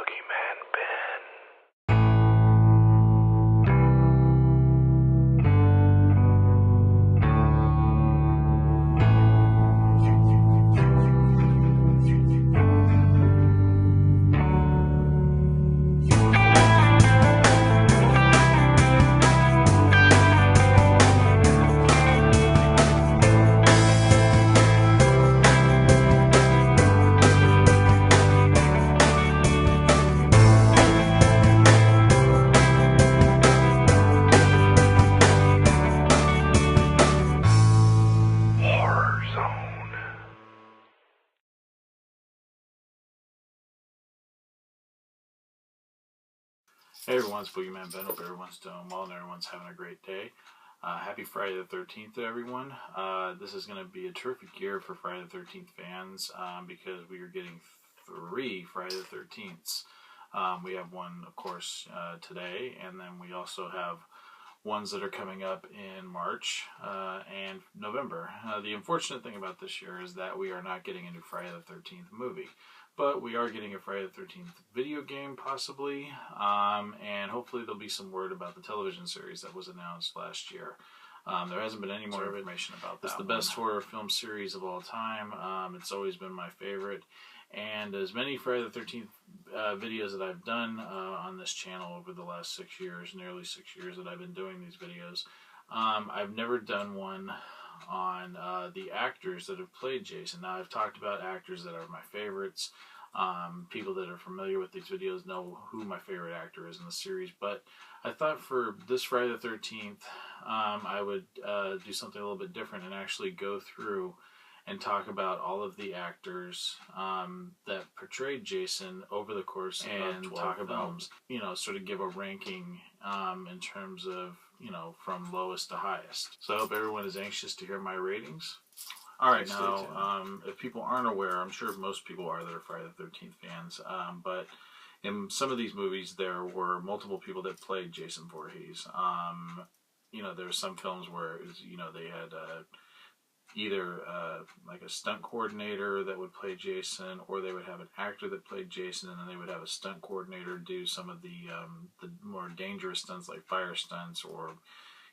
Boogeyman bin. Hey everyone, it's Boogeyman Ben. Hope everyone's doing well and everyone's having a great day. Happy Friday the 13th to everyone. This is going to be a terrific year for Friday the 13th fans because we are getting 3 Friday the 13ths. We have one, of course, today, and then we also have ones that are coming up in March and November. The unfortunate thing about this year is that we are not getting a new Friday the 13th movie. But we are getting a Friday the 13th video game, possibly, and hopefully there'll be some word about the television series that was announced last year. There hasn't been any more information about that. It's the best horror film series of all time. It's always been my favorite. And as many Friday the 13th videos that I've done on this channel over the last 6 years, nearly 6 years that I've been doing these videos, I've never done one on the actors that have played Jason. Now, I've talked about actors that are my favorites. People that are familiar with these videos know who my favorite actor is in the series, but I thought for this Friday the 13th, I would do something a little bit different and actually go through and talk about all of the actors that portrayed Jason over the course of 12 talk about films. You know, sort of give a ranking in terms of, you know, from lowest to highest. So I hope everyone is anxious to hear my ratings. Alright, now, if people aren't aware, I'm sure most people are that are Friday the 13th fans, but in some of these movies there were multiple people that played Jason Voorhees. You know, there were some films where, you know, they had either like a stunt coordinator that would play Jason, or they would have an actor that played Jason, and then they would have a stunt coordinator do some of the more dangerous stunts like fire stunts, or,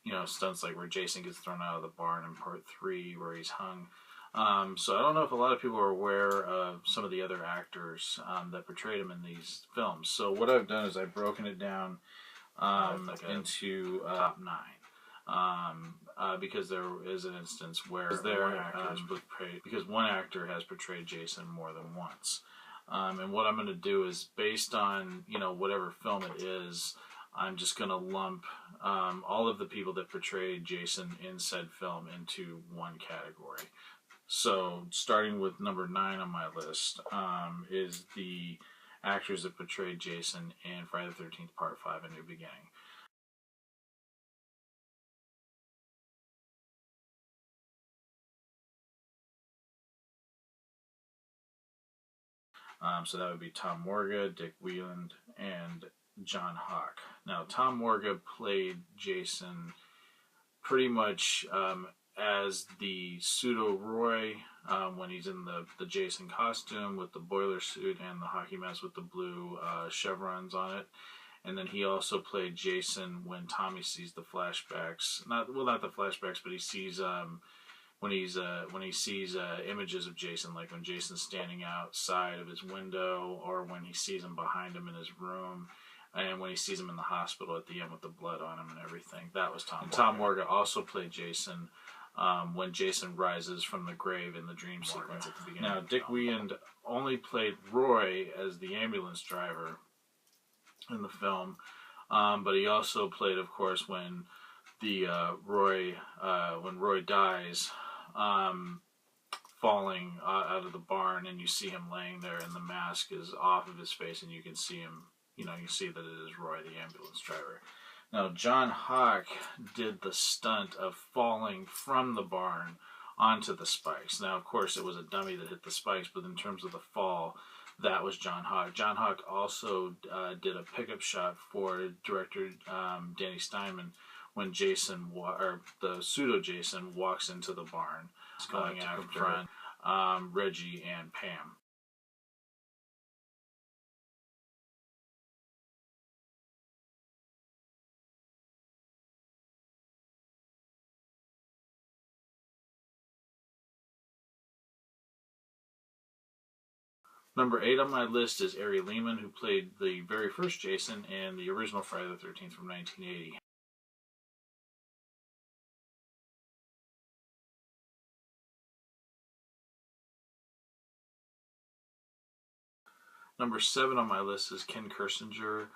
you know, stunts like where Jason gets thrown out of the barn in part 3 where he's hung. So I don't know if a lot of people are aware of some of the other actors that portrayed him in these films. So what I've done is I've broken it down into top 9. Because there is an instance where one actor has portrayed Jason more than once. And what I'm going to do is, based on, you know, whatever film it is, I'm just going to lump all of the people that portrayed Jason in said film into one category. So, starting with number 9 on my list is the actors that portrayed Jason in Friday the 13th Part 5, A New Beginning. So that would be Tom Morga, Dick Wieland, and John Hawk. Now, Tom Morga played Jason pretty much as the pseudo-Roy when he's in the Jason costume with the boiler suit and the hockey mask with the blue chevrons on it. And then he also played Jason when Tommy sees the flashbacks. Not the flashbacks, but he sees when he sees images of Jason, like when Jason's standing outside of his window, or when he sees him behind him in his room, and when he sees him in the hospital at the end with the blood on him and everything. That was Tom Morga. Tom Morga also played Jason when Jason rises from the grave in the dream sequence at the beginning. Now, Dick Wieland only played Roy as the ambulance driver in the film, but he also played, of course, when Roy dies, falling out of the barn, and you see him laying there, and the mask is off of his face, and you can see him. You know, you see that it is Roy, the ambulance driver. Now, John Hawk did the stunt of falling from the barn onto the spikes. Now, of course, it was a dummy that hit the spikes, but in terms of the fall, that was John Hawk. John Hawk also did a pickup shot for director Danny Steinman when Jason, or the pseudo-Jason, walks into the barn, going after Reggie and Pam. Number 8 on my list is Ari Lehman, who played the very first Jason in the original Friday the 13th from 1980. Number 7 on my list is Ken Kersinger,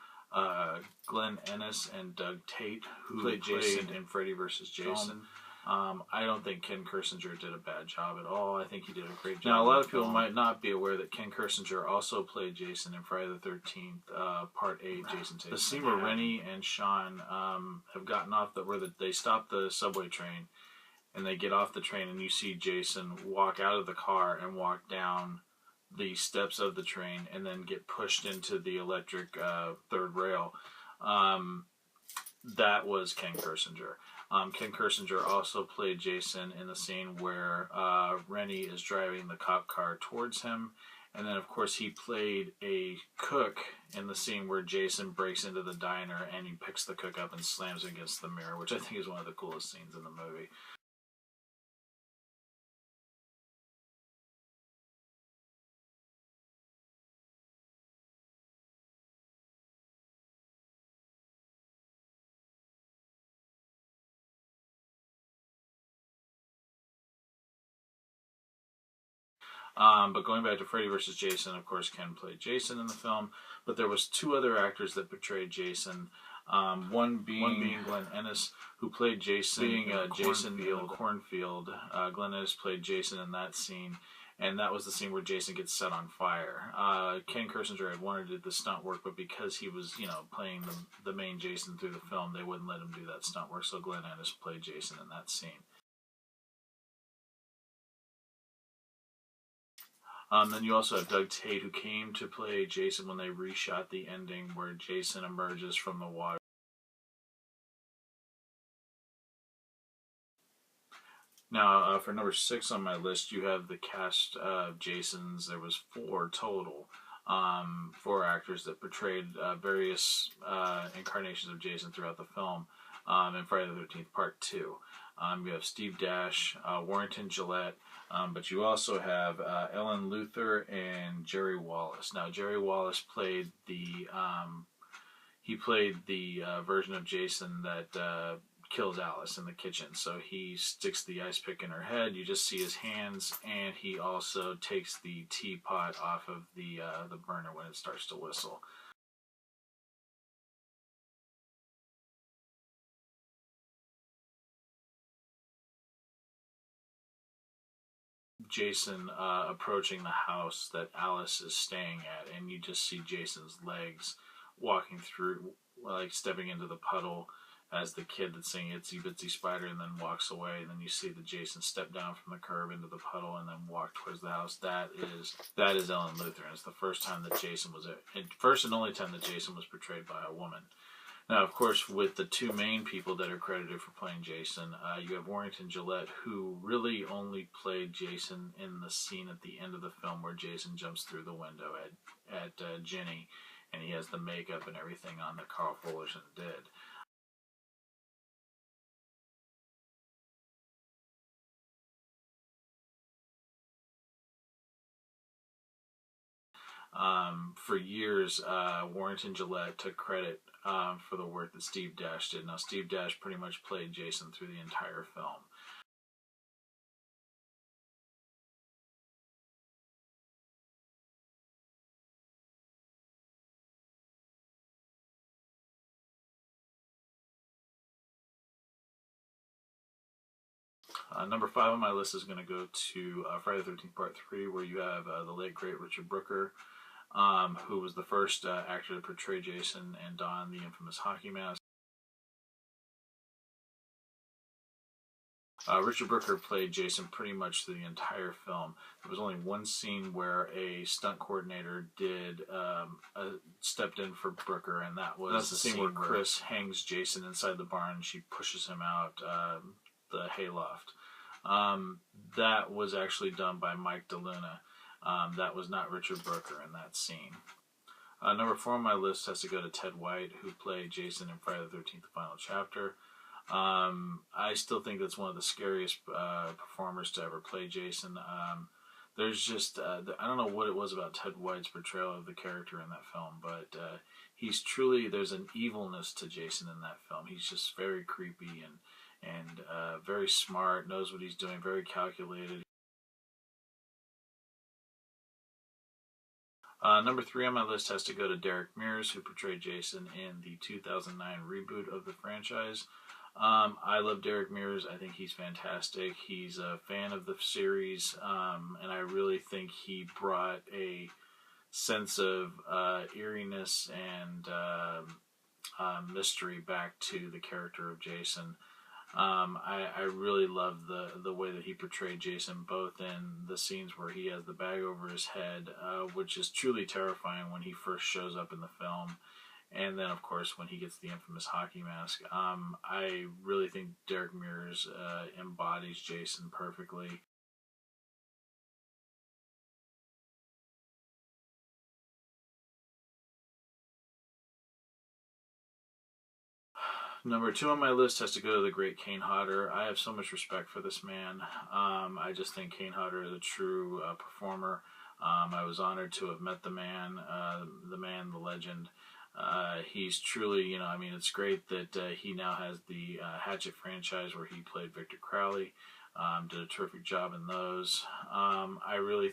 Glenn Ennis, and Doug Tate, who played Jason in Freddy vs. Jason. I don't think Ken Kersinger did a bad job at all. I think he did a great job. Now, a lot of people might not be aware that Ken Kersinger also played Jason in Friday the 13th, Part 8, Jason Takes. The scene where Rennie and Sean have gotten off they stop the subway train, and they get off the train, and you see Jason walk out of the car and walk down the steps of the train, and then get pushed into the electric third rail. That was Ken Kersinger. Ken Kersinger also played Jason in the scene where Rennie is driving the cop car towards him. And then, of course, he played a cook in the scene where Jason breaks into the diner and he picks the cook up and slams against the mirror, which I think is one of the coolest scenes in the movie. But going back to Freddy vs. Jason, of course, Ken played Jason in the film, but there was 2 other actors that portrayed Jason. One being Glenn Ennis, who played Jason Jason in the cornfield. Glenn Ennis played Jason in that scene, and that was the scene where Jason gets set on fire. Ken Kersinger had wanted to do the stunt work, but because he was, playing the main Jason through the film, they wouldn't let him do that stunt work, so Glenn Ennis played Jason in that scene. Then you also have Doug Tate, who came to play Jason when they reshot the ending where Jason emerges from the water. Now, for number 6 on my list, you have the cast of Jasons. There was 4 total. 4 actors that portrayed various incarnations of Jason throughout the film in Friday the 13th Part 2. You have Steve Dash, Warrington Gillette, but you also have Ellen Luther and Jerry Wallace. Now, Jerry Wallace played the version of Jason that kills Alice in the kitchen. So he sticks the ice pick in her head. You just see his hands, and he also takes the teapot off of the burner when it starts to whistle. Jason approaching the house that Alice is staying at, and you just see Jason's legs walking through, like stepping into the puddle as the kid that's singing Itsy Bitsy Spider and then walks away. And then you see the Jason step down from the curb into the puddle and then walk towards the house. That is Ellen Luther, and it's the first time that first and only time that Jason was portrayed by a woman. Now, of course, with the 2 main people that are credited for playing Jason, you have Warrington Gillette, who really only played Jason in the scene at the end of the film where Jason jumps through the window at Ginny, and he has the makeup and everything on that Carl Fullerton did. For years, Warrington Gillette took credit for the work that Steve Dash did. Now, Steve Dash pretty much played Jason through the entire film. Number 5 on my list is going to go to Friday the 13th Part 3, where you have the late, great Richard Brooker, who was the first actor to portray Jason and don the infamous hockey mask. Richard Brooker played Jason pretty much through the entire film. There was only one scene where a stunt coordinator stepped in for Brooker, and that's the scene where Chris hangs Jason inside the barn and she pushes him out the hayloft. That was actually done by Mike DeLuna. That was not Richard Brooker in that scene. Number 4 on my list has to go to Ted White, who played Jason in Friday the 13th, The Final Chapter. I still think that's one of the scariest performers to ever play Jason. there's just I don't know what it was about Ted White's portrayal of the character in that film, but he's truly, there's an evilness to Jason in that film. He's just very creepy and very smart, knows what he's doing, very calculated. Number 3 on my list has to go to Derek Mears, who portrayed Jason in the 2009 reboot of the franchise. I love Derek Mears. I think he's fantastic. He's a fan of the series, and I really think he brought a sense of eeriness and mystery back to the character of Jason. I really love the way that he portrayed Jason, both in the scenes where he has the bag over his head, which is truly terrifying when he first shows up in the film, and then, of course, when he gets the infamous hockey mask. I really think Derek Mears embodies Jason perfectly. Number 2 on my list has to go to the great Kane Hutter. I have so much respect for this man. I just think Kane Hutter is a true performer. I was honored to have met the man, the legend. He's truly, I mean, it's great that he now has the Hatchet franchise where he played Victor Crowley. Did a terrific job in those. I really,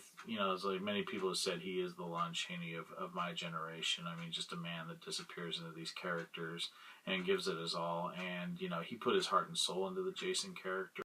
as like many people have said, he is the Lon Chaney of my generation. I mean, just a man that disappears into these characters and gives it his all. And, he put his heart and soul into the Jason character.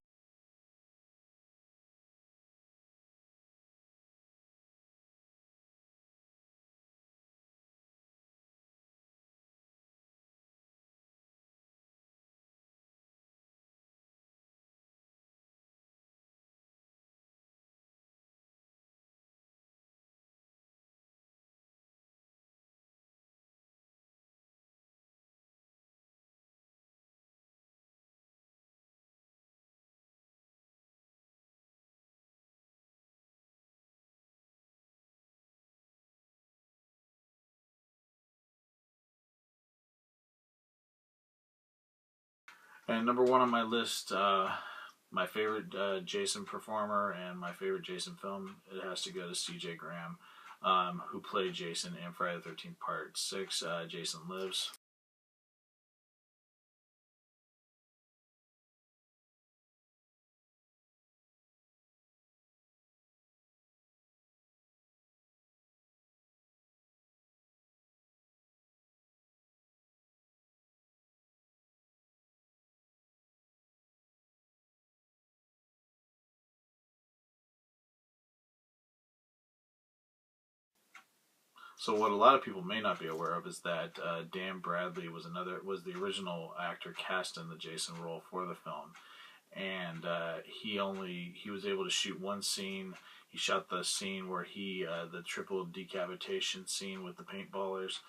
And number 1 on my list, my favorite Jason performer and my favorite Jason film, it has to go to C.J. Graham, who played Jason in Friday the 13th Part 6, Jason Lives. So what a lot of people may not be aware of is that Dan Bradley was the original actor cast in the Jason role for the film, and he was able to shoot one scene. He shot the scene where the triple decapitation scene with the paintballers.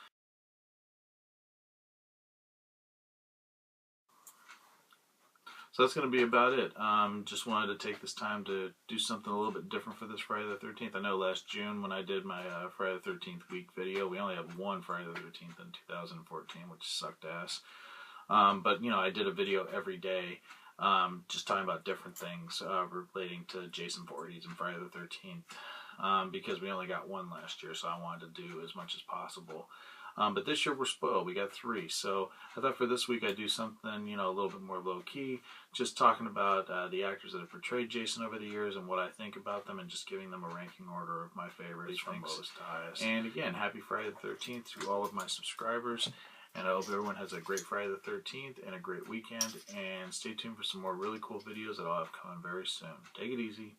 So that's going to be about it. Just wanted to take this time to do something a little bit different for this Friday the 13th. I know last June when I did my Friday the 13th week video, we only had one Friday the 13th in 2014, which sucked ass. But, I did a video every day just talking about different things relating to Jason Voorhees and Friday the 13th because we only got one last year, so I wanted to do as much as possible. But this year we're spoiled. We got 3. So I thought for this week I'd do something, a little bit more low-key, just talking about the actors that have portrayed Jason over the years and what I think about them and just giving them a ranking order of my favorites from lowest to highest. And again, happy Friday the 13th to all of my subscribers. And I hope everyone has a great Friday the 13th and a great weekend. And stay tuned for some more really cool videos that I'll have coming very soon. Take it easy.